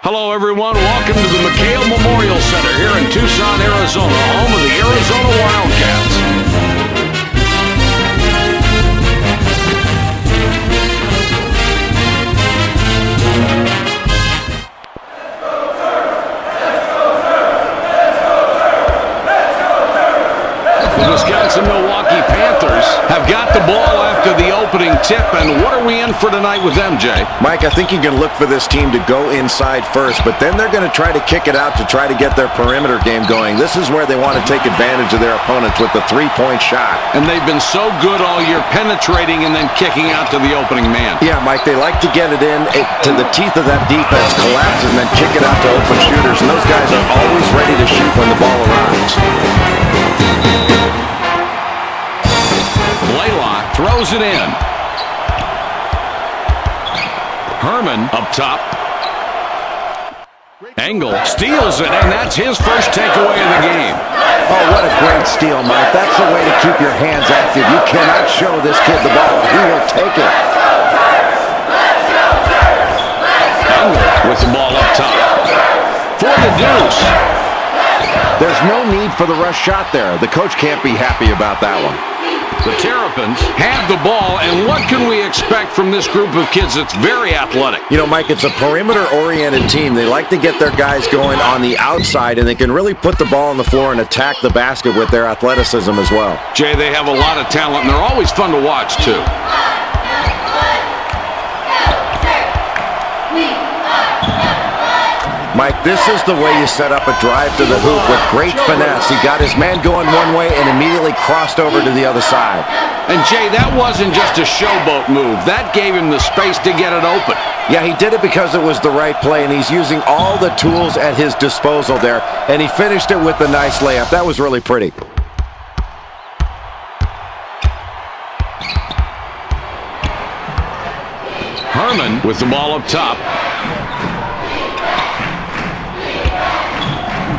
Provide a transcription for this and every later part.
Hello, everyone. Welcome to the McHale Memorial Center here in Tucson, Arizona, home of the Arizona Wildcats. The Wisconsin-Milwaukee Panthers have got the ball after the opening tip, and what are we in for tonight with them, Jay? Mike, I think you can look for this team to go inside first, but then they're going to try to kick it out to try to get their perimeter game going. This is where they want to take advantage of their opponents with the three-point shot. And they've been so good all year penetrating and then kicking out to the opening man. Yeah, Mike, they like to get it in to the teeth of that defense, collapse, and then kick it out to open shooters, and those guys are always ready to shoot when the ball arrives. Throws it in. Herman up top. Engel steals it, and that's his first takeaway of the game. Oh, what a great steal, Mike. That's the way to keep your hands active. You cannot show this kid the ball. He will take it. Engel with the ball up top. For the deuce. There's no need for the rush shot there. The coach can't be happy about that one. The Terrapins have the ball, and what can we expect from this group of kids that's very athletic? You know, Mike, it's a perimeter-oriented team. They like to get their guys going on the outside, and they can really put the ball on the floor and attack the basket with their athleticism as well. Jay, they have a lot of talent, and they're always fun to watch, too. Mike, this is the way you set up a drive to the hoop with great finesse. He got his man going one way and immediately crossed over to the other side. And, Jay, that wasn't just a showboat move. That gave him the space to get it open. Yeah, he did it because it was the right play, and he's using all the tools at his disposal there, and he finished it with a nice layup. That was really pretty. Herman with the ball up top.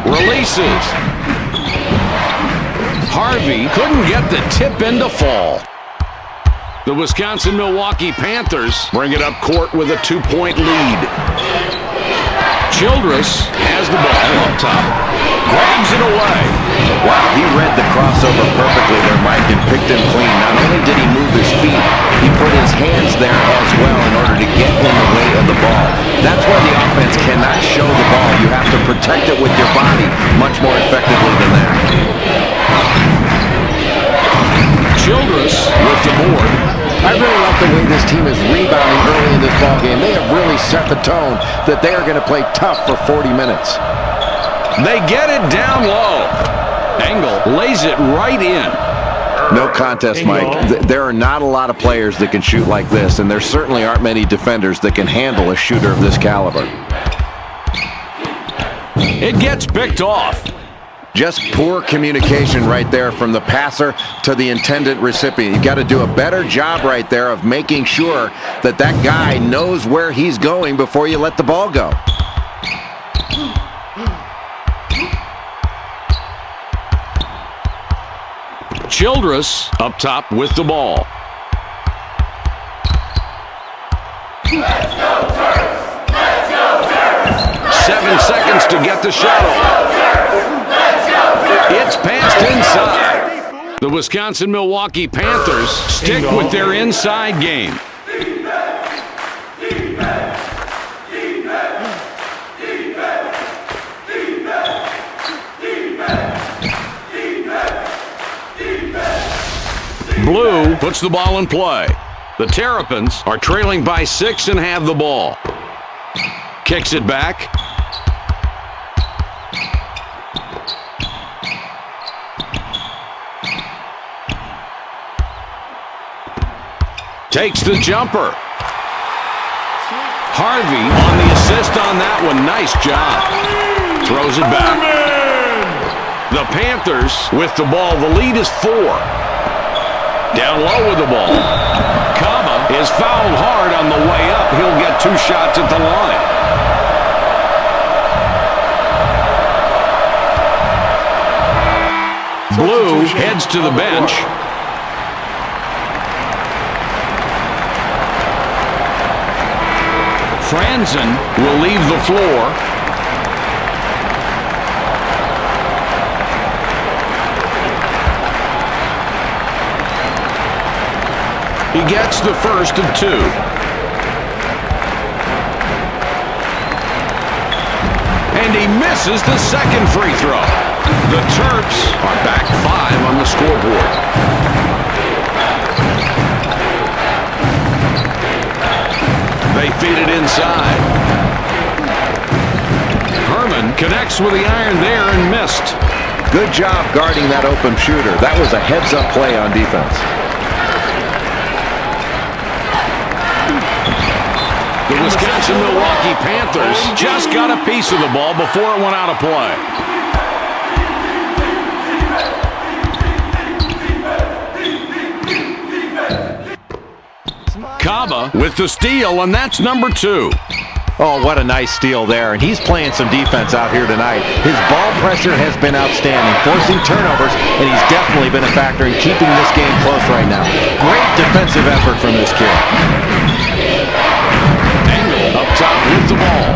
Releases. Harvey couldn't get the tip in to fall. The Wisconsin-Milwaukee Panthers bring it up court with a 2-point lead. Childress has the ball up top. Grabs it away. Wow, he read the crossover perfectly there, Mike, and picked him clean. Not only did he move his feet, he put his hands there as well in order to get in the way of the ball. That's why the offense cannot show the ball. You have to protect it with your body much more effectively than that. Childress with the board. I really like the way this team is rebounding early in this ballgame. They have really set the tone that they are going to play tough for 40 minutes. They get it down low. Engel lays it right in. No contest, Mike. There are not a lot of players that can shoot like this, and there certainly aren't many defenders that can handle a shooter of this caliber. It gets picked off. Just poor communication right there from the passer to the intended recipient. You got to do a better job right there of making sure that that guy knows where he's going before you let the ball go. Childress up top with the ball. Let's go, Terps! Let's go, Terps! 7 seconds to get the shot off. It's passed inside. The Wisconsin-Milwaukee Panthers stick with their inside game. Blue puts the ball in play. The Terrapins are trailing by 6 and have the ball. Kicks it back. Takes the jumper. Harvey on the assist on that one. Nice job. Throws it back. The Panthers with the ball. The lead is 4. Down low with the ball. Kaba is fouled hard on the way up. He'll get 2 shots at the line. Blue heads to the bench. Franzen will leave the floor. He gets the first of two. And he misses the second free throw. The Terps are back 5 on the scoreboard. They feed it inside. Herman connects with the iron there and missed. Good job guarding that open shooter. That was a heads-up play on defense. The Wisconsin-Milwaukee Panthers just got a piece of the ball before it went out of play. Kaba with the steal, and that's number 2. Oh, what a nice steal there, and he's playing some defense out here tonight. His ball pressure has been outstanding, forcing turnovers, and he's definitely been a factor in keeping this game close right now. Great defensive effort from this kid. Up top with the ball.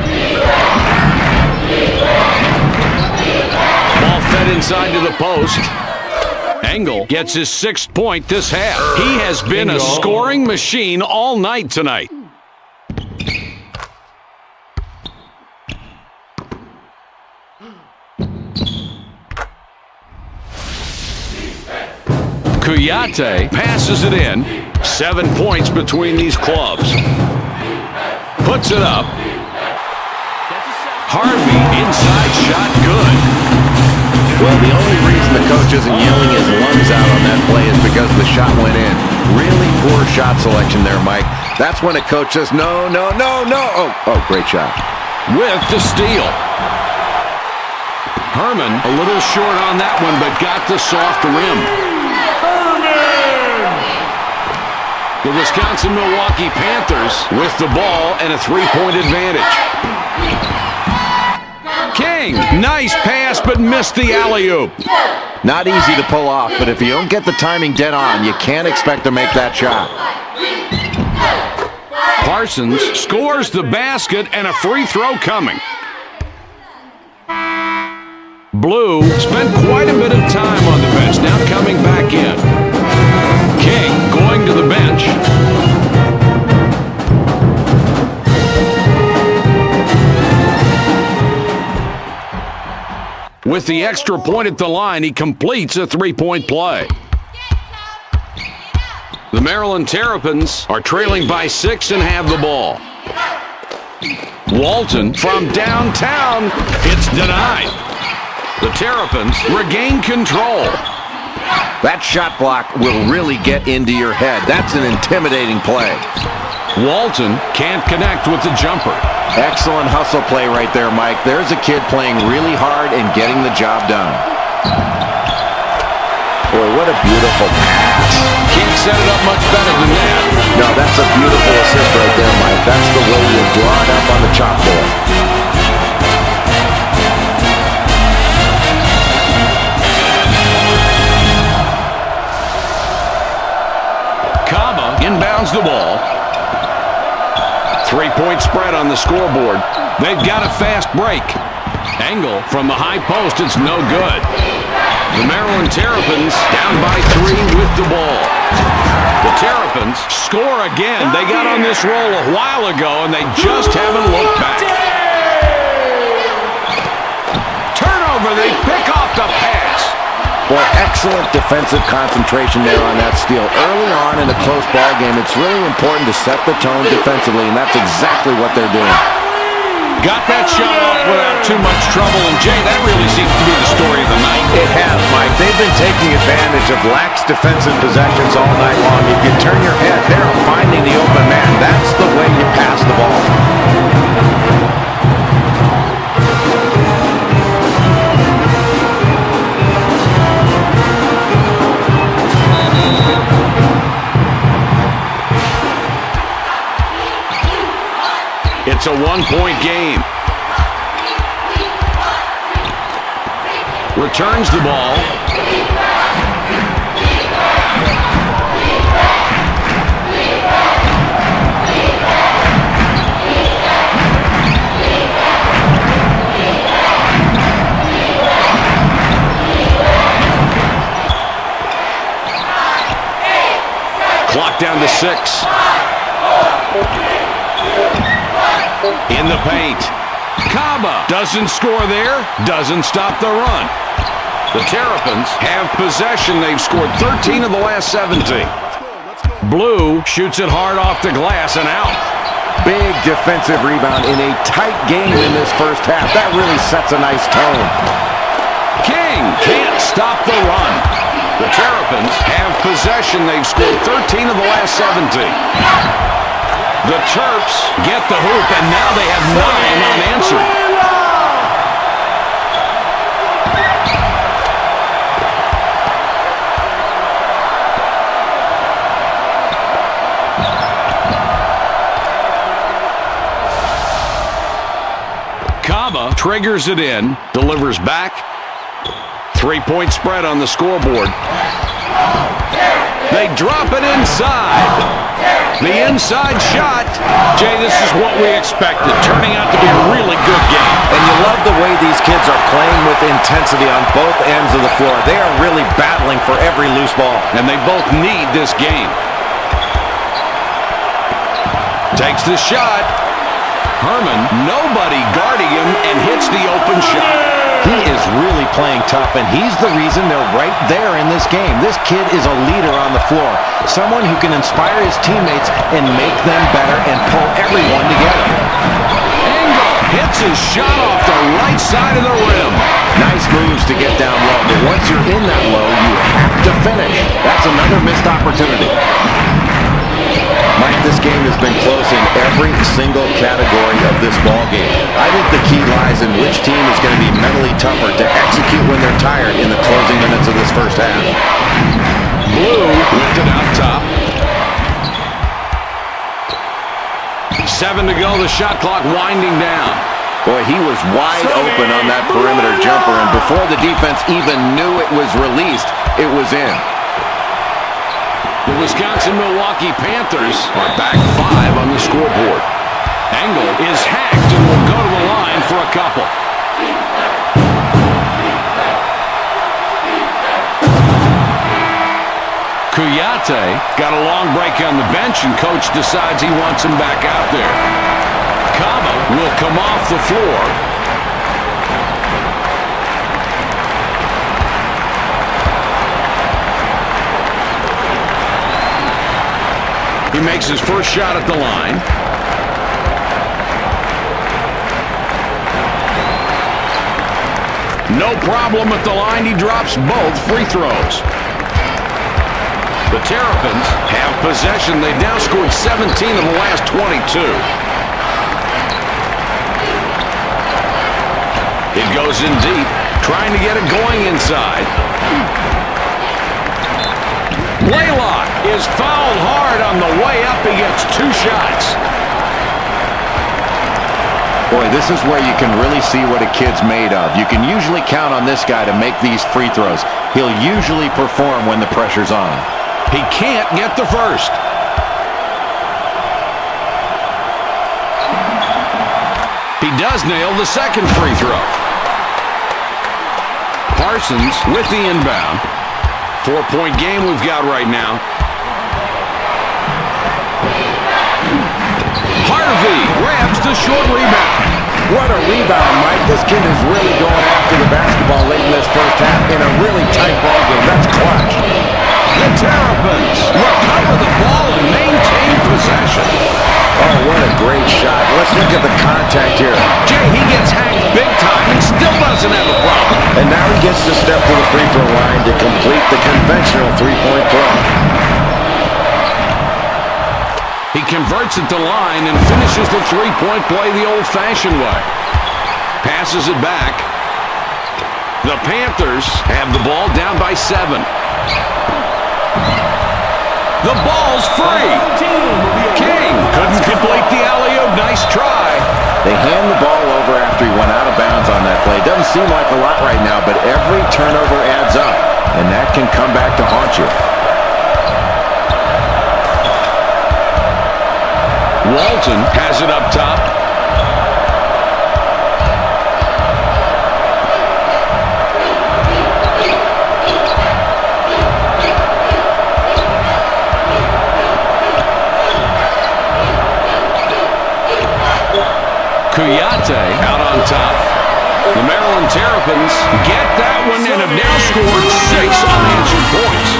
Ball fed inside to the post. Engel gets his 6th point this half. He has been a scoring machine all night tonight. Kuyate passes it in. 7 points between these clubs. Puts it up. Harvey, inside shot, good. Well, the only reason the coach isn't yelling his lungs out on that play is because the shot went in. Really poor shot selection there, Mike. That's when a coach says, no, no, no, no. Oh, great shot. With the steal. Herman a little short on that one, but got the soft rim. The Wisconsin-Milwaukee Panthers with the ball and a 3-point advantage. King, nice pass, but missed the alley-oop. Not easy to pull off, but if you don't get the timing dead on, you can't expect to make that shot. Parsons scores the basket and a free throw coming. Blue spent quite a bit of time on the bench, now coming back in. King going to the bench. With the extra point at the line, he completes a 3-point play. The Maryland Terrapins are trailing by 6 and have the ball. Walton from downtown. It's denied. The Terrapins regain control. That shot block will really get into your head. That's an intimidating play. Walton can't connect with the jumper. Excellent hustle play right there, Mike. There's a kid playing really hard and getting the job done. Boy, what a beautiful pass. Can't set it up much better than that. No, that's a beautiful assist right there, Mike. That's the way you draw it up on the chalkboard. Kaba inbounds the ball. 3-point spread on the scoreboard. They've got a fast break. Engel from the high post, it's no good. The Maryland Terrapins down by 3 with the ball. The Terrapins score again. They got on this roll a while ago, and they just haven't looked back. Turnover, they pick off the pass. Boy, excellent defensive concentration there on that steal. Early on in a close ball game, it's really important to set the tone defensively, and that's exactly what they're doing. Got that shot off without too much trouble, and Jay, that really seems to be the story of the night. It has, Mike. They've been taking advantage of lax defensive possessions all night long. If you turn your head, they're finding the open man. That's the way you pass the ball. It's a 1-point game. Returns the ball. down to 6. In the paint. Kaba doesn't score there, doesn't stop the run. The Terrapins have possession. They've scored 13 of the last 17. Blue shoots it hard off the glass and out. Big defensive rebound in a tight game in this first half. That really sets a nice tone. King can't stop the run. The Terrapins have possession. They've scored 13 of the last 17. The Terps get the hoop, and now they have 9 unanswered. Kaba triggers it in, delivers back. 3-point spread on the scoreboard. They drop it inside. The inside shot. Jay, this is what we expected, turning out to be a really good game. And you love the way these kids are playing with intensity on both ends of the floor. They are really battling for every loose ball. And they both need this game. Takes the shot. Herman, nobody guarding him, and hits the open shot. He is really playing tough, and he's the reason they're right there in this game. This kid is a leader on the floor, someone who can inspire his teammates and make them better and pull everyone together. Engel hits his shot off the right side of the rim. Nice moves to get down low, but once you're in that low, you have to finish. That's another missed opportunity. Mike, this game has been close in every single category of this ball game. I think the key lies in which team is going to be mentally tougher to execute when they're tired in the closing minutes of this first half. Blue lifted out top. 7 to go, the shot clock winding down. Boy, he was wide open on that perimeter jumper, and before the defense even knew it was released, it was in. The Wisconsin-Milwaukee Panthers are back 5 on the scoreboard. Engel is hacked and will go to the line for a couple. Kuyate got a long break on the bench, and coach decides he wants him back out there. Kaba will come off the floor. He makes his first shot at the line. No problem at the line. He drops both free throws. The Terrapins have possession. They've now scored 17 of the last 22. It goes in deep, trying to get it going inside. Blaylock is fouled hard on the way up. He gets 2 shots. Boy, this is where you can really see what a kid's made of. You can usually count on this guy to make these free throws. He'll usually perform when the pressure's on. He can't get the first. He does nail the second free throw. Parsons with the inbound. 4-point game we've got right now. Harvey grabs the short rebound. What a rebound, Mike. This kid is really going after the basketball late in this first half in a really tight ball game. That's clutch. The Terrapins recover the ball and maintain possession. Oh, what a great shot. Let's look at the contact here. Jay, he gets hacked big time and still doesn't have a problem. And now he gets to step to the free throw line to complete the conventional three-point play. He converts at the line and finishes the three-point play the old-fashioned way. Passes it back. The Panthers have the ball down by 7. The ball's free. King couldn't complete the alley-oop. Nice try. They hand the ball over after he went out of bounds on that play. Doesn't seem like a lot right now, but every turnover adds up, and that can come back to haunt you. Walton has it up top. Kuyate out on top. The Maryland Terrapins get that one and have now scored 6 unanswered points.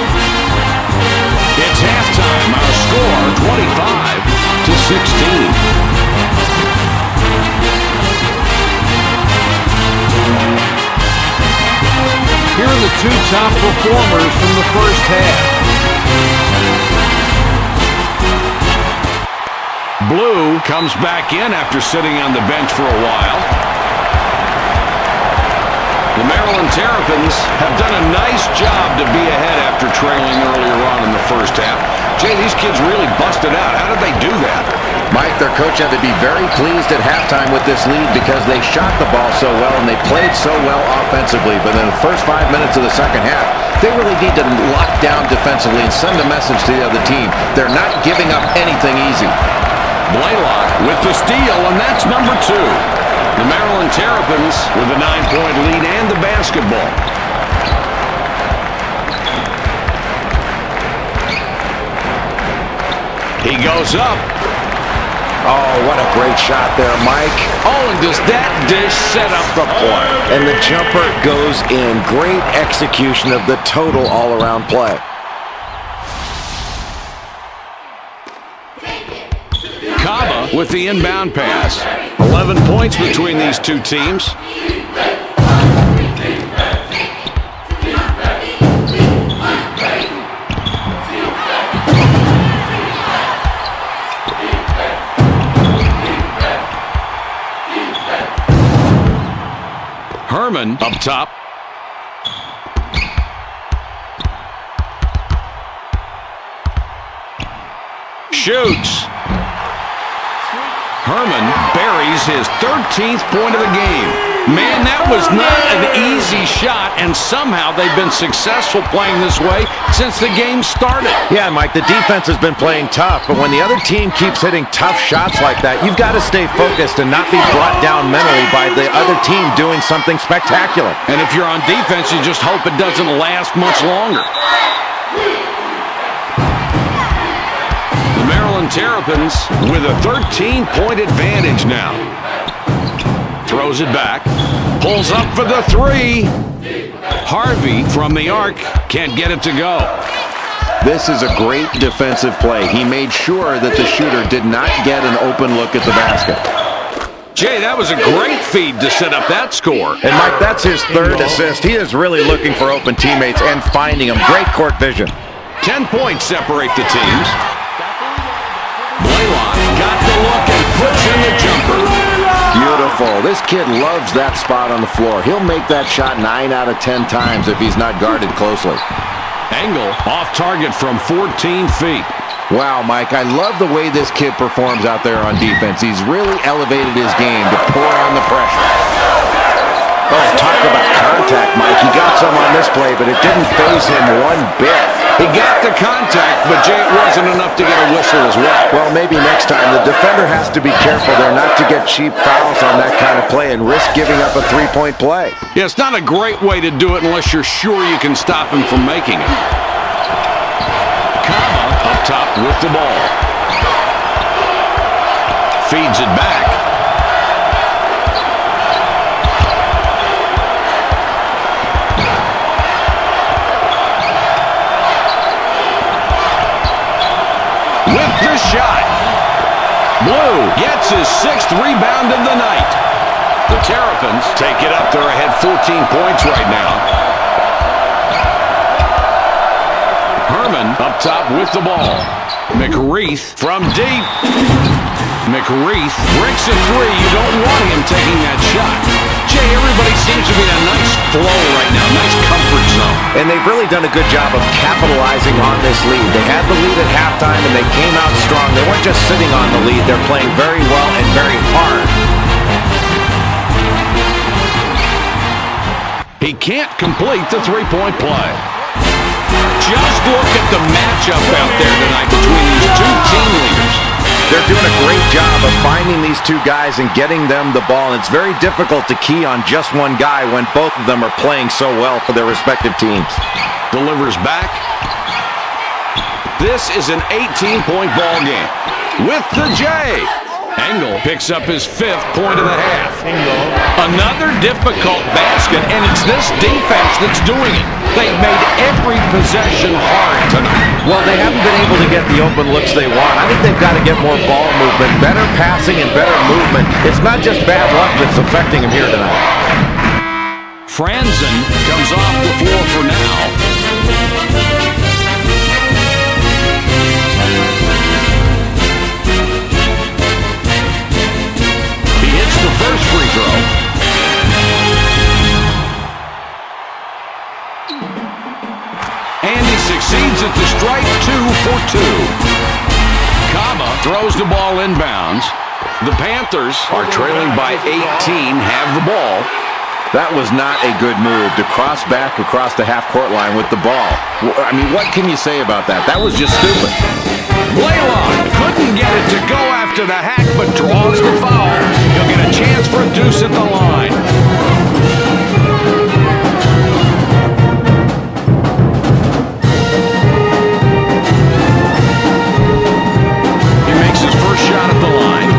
It's halftime. Our score 25-16. Here are the two top performers from the first half. Blue comes back in after sitting on the bench for a while. The Maryland Terrapins have done a nice job to be ahead after trailing earlier on in the first half. Jay, these kids really busted out. How did they do that? Mike, their coach had to be very pleased at halftime with this lead because they shot the ball so well and they played so well offensively. But in the first 5 minutes of the second half, they really need to lock down defensively and send a message to the other team. They're not giving up anything easy. Blaylock with the steal, and that's number 2. The Maryland Terrapins with a 9-point lead and the basketball. He goes up. Oh, what a great shot there, Mike. Oh, and does that dish set up the play? And the jumper goes in. Great execution of the total all-around play. Kaba with the inbound pass. 11 points between these two teams. Herman up top. Shoots. Herman buries his 13th point of the game. Man, that was not an easy shot, and somehow they've been successful playing this way since the game started. Yeah, Mike, the defense has been playing tough, but when the other team keeps hitting tough shots like that, you've got to stay focused and not be brought down mentally by the other team doing something spectacular. And if you're on defense, you just hope it doesn't last much longer. The Maryland Terrapins with a 13-point advantage now. Throws it back. Pulls up for the 3. Harvey from the arc can't get it to go. This is a great defensive play. He made sure that the shooter did not get an open look at the basket. Jay, that was a great feed to set up that score. And, Mike, that's his 3rd assist. He is really looking for open teammates and finding them. Great court vision. 10 points separate the teams. Blaylock got the look and puts in the jumper. Beautiful. This kid loves that spot on the floor. He'll make that shot 9 out of 10 times if he's not guarded closely. Angle off target from 14 feet. Wow, Mike, I love the way this kid performs out there on defense. He's really elevated his game to pour on the pressure. Oh, talk about contact, Mike. He got some on this play, but it didn't faze him one bit. He got the contact, but Jay, it wasn't enough to get a whistle as well. Well, maybe next time. The defender has to be careful there not to get cheap fouls on that kind of play and risk giving up a 3-point play. Yeah, it's not a great way to do it unless you're sure you can stop him from making it. Kama up top with the ball. Feeds it back. With the shot. Blue gets his 6th rebound of the night. The Terrapins take it up. They're ahead 14 points right now. Herman up top with the ball. McReith from deep. McReith breaks a 3. You don't want him taking that shot. Jay, everybody seems to be in a nice flow right now, nice comfort zone. And they've really done a good job of capitalizing on this lead. They had the lead at halftime, and they came out strong. They weren't just sitting on the lead. They're playing very well and very hard. He can't complete the 3-point play. Just look at the matchup out there tonight between these two team leaders. They're doing a great job of finding these two guys and getting them the ball. And it's very difficult to key on just one guy when both of them are playing so well for their respective teams. Delivers back. This is an 18-point ball game with the J. Engel picks up his 5th point of the half. Another difficult basket, and it's this defense that's doing it. They've made every possession hard tonight. Well, they haven't been able to get the open looks they want. I think they've got to get more ball movement, better passing and better movement. It's not just bad luck that's affecting him here tonight. Franzen comes off the floor for now. He hits the first free throw. And he succeeds at the strike, 2 for 2. Kaba throws the ball inbounds. The Panthers are trailing by 18, have the ball. That was not a good move to cross back across the half-court line with the ball. I mean, what can you say about that? That was just stupid. Blaylock couldn't get it to go after the hack, but draws the foul. He'll get a chance for a deuce at the line. He makes his first shot at the line.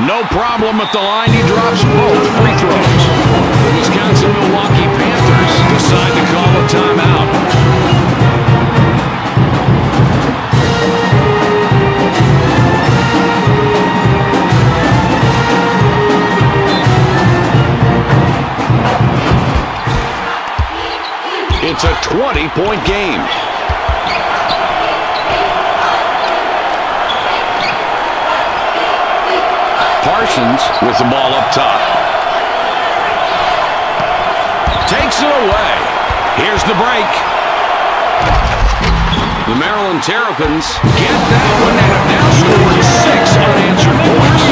No problem at the line. He drops both free throws. The Wisconsin Milwaukee Panthers decide to call a timeout. It's a 20-point game. Parsons with the ball up top. Takes it away. Here's the break. The Maryland Terrapins get that one and have now scored 6 unanswered points.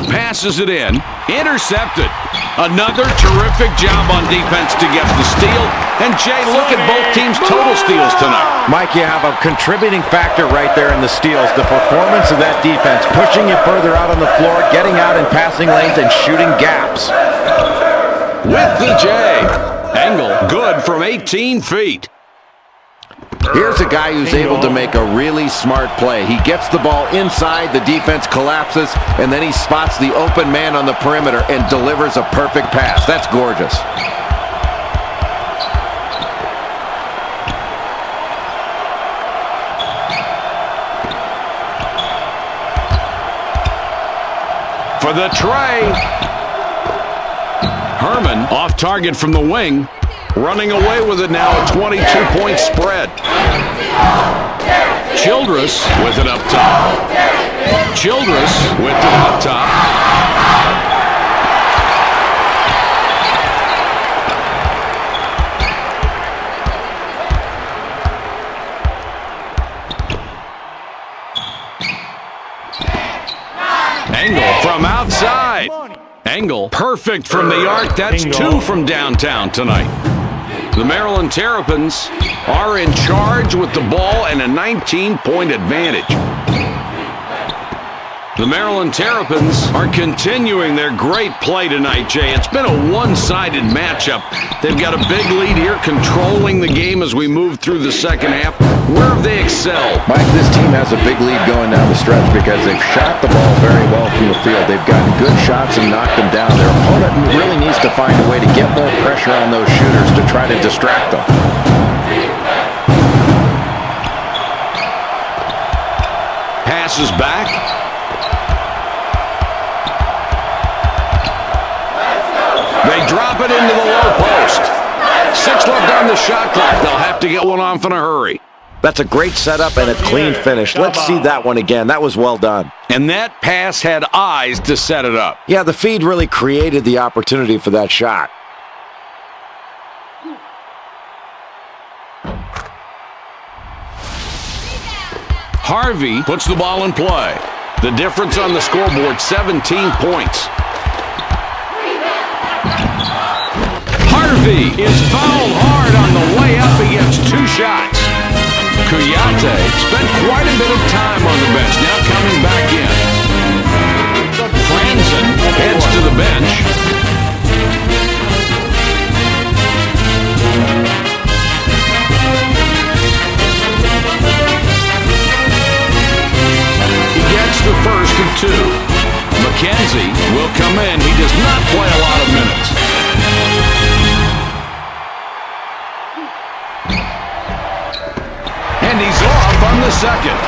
Passes it in. Intercepted. Another terrific job on defense to get the steal. And Jay, look at both teams' total steals tonight. Mike, you have a contributing factor right there in the steals. The performance of that defense, pushing you further out on the floor, getting out in passing lanes, and shooting gaps. With the J. Engel, good from 18 feet. Here's a guy who's able to make a really smart play. He gets the ball inside, the defense collapses, and then he spots the open man on the perimeter and delivers a perfect pass. That's gorgeous. For the tray. Herman off target from the wing. Running away with it now, a 22-point spread. Childress with it up top. Childress with it up top. Engel from outside. Engel perfect from the arc. That's 2 from downtown tonight. The Maryland Terrapins are in charge with the ball and a 19-point advantage. The Maryland Terrapins are continuing their great play tonight, Jay. It's been a one-sided matchup. They've got a big lead here, controlling the game as we move through the second half. Where have they excelled? Mike, this team has a big lead going down the stretch because they've shot the ball very well from the field. They've gotten good shots and knocked them down. Their opponent really needs to find a way to get more pressure on those shooters to try to distract them. Passes back. They drop it into the low post. 6 left on the shot clock. They'll have to get one off in a hurry. That's a great setup and a clean finish. Let's see that one again. That was well done. And that pass had eyes to set it up. Yeah, the feed really created the opportunity for that shot. Harvey puts the ball in play. The difference on the scoreboard, 17 points. Harvey is fouled hard on the way up. He gets 2 shots. Kuyate spent quite a bit of time on the bench. Now coming back in. Franzen heads to the bench. He gets the first of two. McKenzie will come in. He does not play a lot of minutes. And he's off on the second.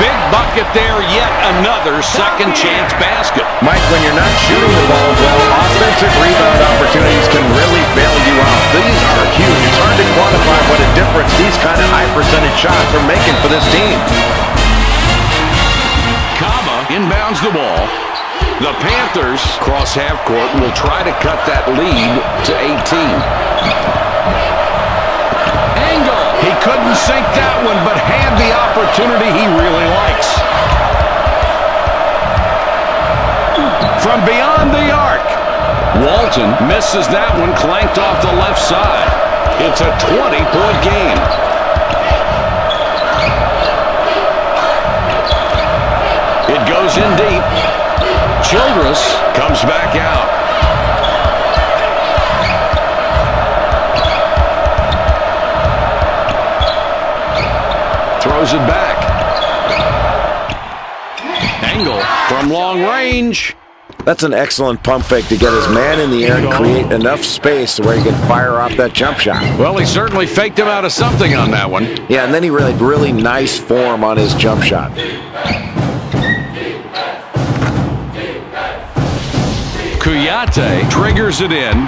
Big bucket there, yet another second chance basket. Mike, when you're not shooting the ball well, offensive rebound opportunities can really bail you out. These are huge. It's hard to quantify what a difference these kind of high percentage shots are making for this team. Kaba inbounds the ball. The Panthers cross half court and will try to cut that lead to 18. He couldn't sink that one, but had the opportunity he really likes. From beyond the arc, Walton misses that one, clanked off the left side. It's a 20-point game. It goes in deep. Childress comes back out. Throws it back. Angle from long range. That's an excellent pump fake to get his man in the air and create enough space where he can fire off that jump shot. Well, he certainly faked him out of something on that one. Yeah, and then he really nice form on his jump shot. Kuyate triggers it in.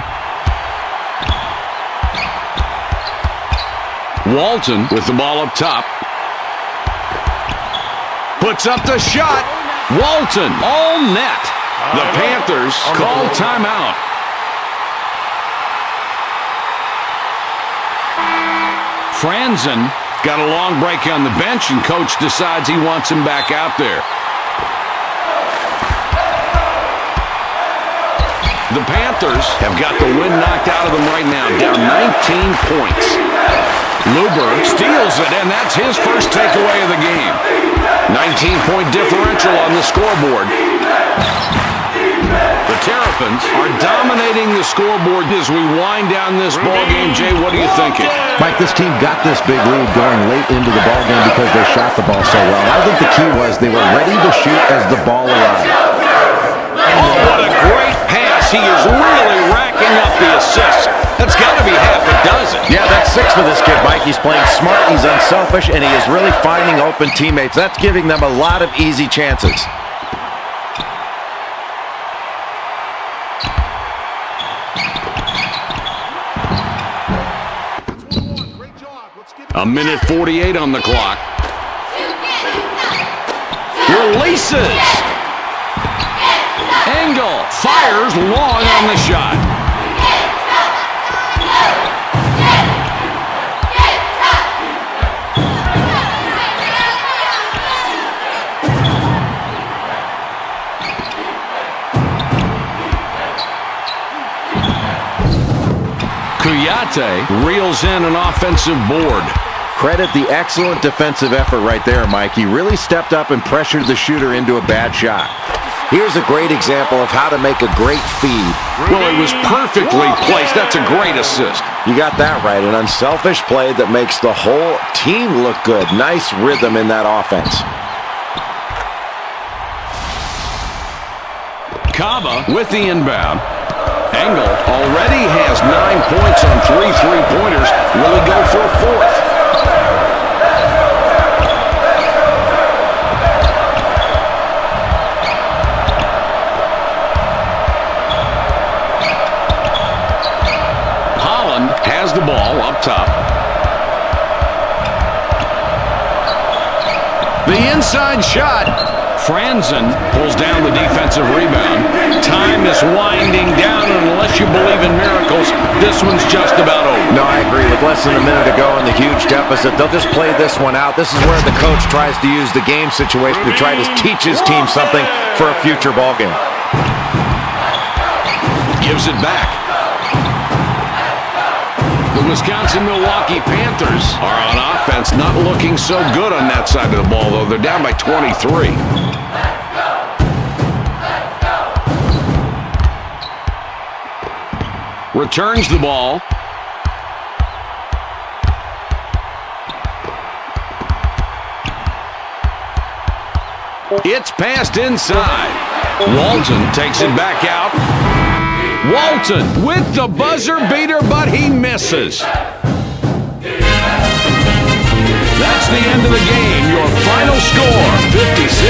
Walton with the ball up top. Puts up the shot. Walton, all net. The Panthers call timeout. Franzen got a long break on the bench, and coach decides he wants him back out there. The Panthers have got the wind knocked out of them right now, down 19 points. Luber steals it, and that's his first takeaway of the game. 19-point differential on the scoreboard. The Terrapins are dominating the scoreboard as we wind down this ballgame. Jay, what are you thinking? Mike, this team got this big lead going late into the ballgame because they shot the ball so well. I think the key was they were ready to shoot as the ball arrived. Oh, what a great pass. He is really racking up the assists. That's got to be half a dozen. Yeah, that's 6 for this kid, Mike. He's playing smart, he's unselfish, and he is really finding open teammates. That's giving them a lot of easy chances. A minute 48 on the clock. Releases. Engel fires long on the shot. Kuyate reels in an offensive board. Credit the excellent defensive effort right there, Mike. He really stepped up and pressured the shooter into a bad shot. Here's a great example of how to make a great feed. Well, it was perfectly placed. That's a great assist. You got that right. An unselfish play that makes the whole team look good. Nice rhythm in that offense. Kaba with the inbound. Engel already has 9 points on 3 3-pointers. Will he go for a fourth? Holland has the ball up top. The inside shot. Franzen pulls down the defensive rebound. Time is winding down, and unless you believe in miracles, this one's just about over. No, I agree. With less than a minute to go in the huge deficit, they'll just play this one out. This is where the coach tries to use the game situation to try to teach his team something for a future ball game. Gives it back. The Wisconsin-Milwaukee Panthers are on offense, not looking so good on that side of the ball, though. They're down by 23. Returns the ball. It's passed inside. Walton takes it back out. Walton with the buzzer beater, but he misses. That's the end of the game. Your final score, 56